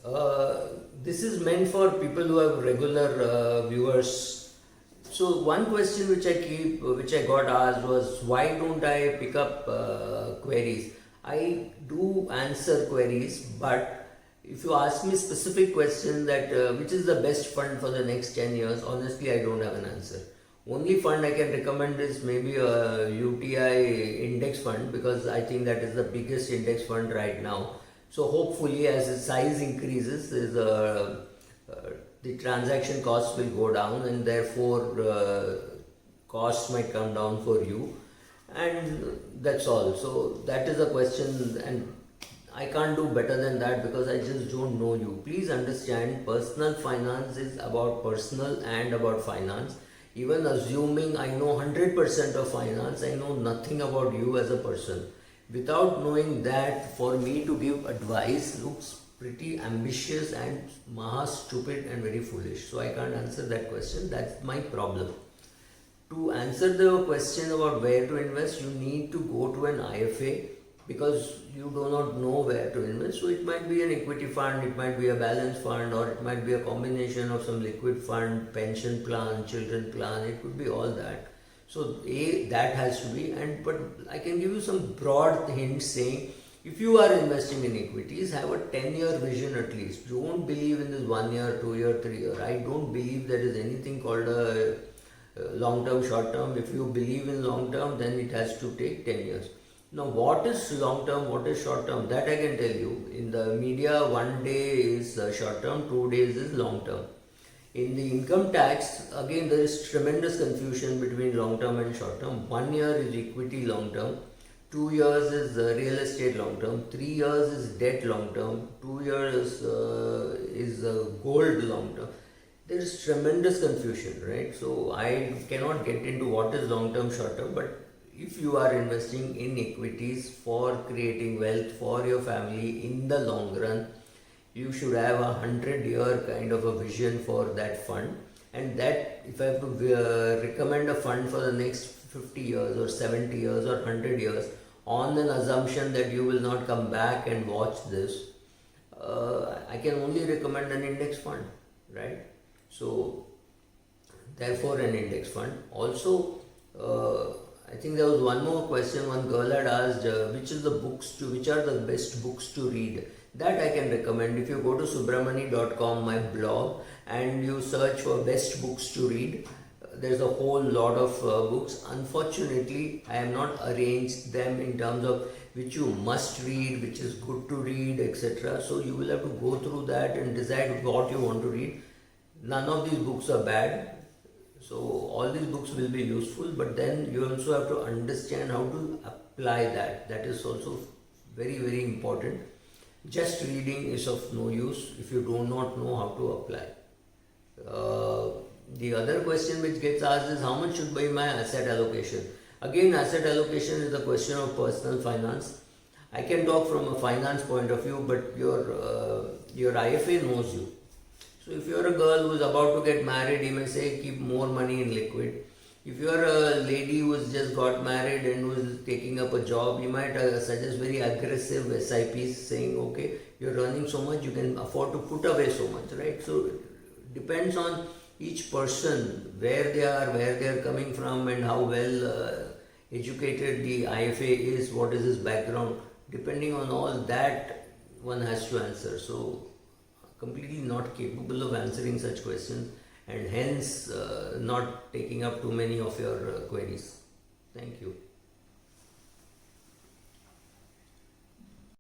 Uh, this is meant for people who have regular viewers. So one question which I got asked was, why don't I pick up queries? I do answer queries, but if you ask me specific question that which is the best fund for the next 10 years, honestly I don't have an answer. Only fund I can recommend is maybe a UTI index fund, because I think that is the biggest index fund right now. So hopefully as its size increases, the transaction costs will go down, and therefore costs might come down for you, and that's all. So that is a question, and I can't do better than that because I just don't know you. Please understand, personal finance is about personal and about finance. Even assuming I know 100% of finance, I know nothing about you as a person. Without knowing that, for me to give advice looks pretty ambitious and maha stupid and very foolish. So I can't answer that question. That's my problem. To answer the question about where to invest, you need to go to an IFA, because you do not know where to invest. So it might be an equity fund, it might be a balance fund, or it might be a combination of some liquid fund, pension plan, children plan. It could be all that. So that has to be, but I can give you some broad hints saying, if you are investing in equities, have a 10-year vision at least. Don't believe in this 1 year, 2 year, 3 year. I don't believe there is anything called a long term, short term. If you believe in long term, then it has to take 10 years. Now, what is long term, what is short term? That I can tell you. In the media, 1 day is short term, 2 days is long term. In the income tax, again, there is tremendous confusion between long term and short term. 1 year is equity long term, 2 years is real estate long term, 3 years is debt long term, 2 years is gold long term. There is tremendous confusion, right? So I cannot get into what is long term, short term, but if you are investing in equities for creating wealth for your family in the long run, you should have 100-year kind of a vision for that fund. And that, if I have to recommend a fund for the next 50 years or 70 years or 100 years, on an assumption that you will not come back and watch this, I can only recommend an index fund, right? So therefore an index fund. Also, I think there was one more question. One girl had asked, which are the best books to read? That I can recommend. If you go to subramani.com, my blog, and you search for best books to read, there's a whole lot of books. Unfortunately, I have not arranged them in terms of which you must read, which is good to read, etc. So you will have to go through that and decide what you want to read. None of these books are bad. So all these books will be useful, but then you also have to understand how to apply that. That is also very, very important. Just reading is of no use if you do not know how to apply. The other question which gets asked is, how much should be my asset allocation? Again, asset allocation is a question of personal finance. I can talk from a finance point of view, but your IFA knows you. So if you are a girl who is about to get married, he may say keep more money in liquid. If you are a lady who has just got married and who is taking up a job, you might suggest very aggressive SIPs, saying, okay, you're earning so much, you can afford to put away so much, right? So it depends on each person, where they are coming from, and how well educated the IFA is, what is his background. Depending on all that, one has to answer. So completely not capable of answering such questions, and hence not taking up too many of your queries. Thank you.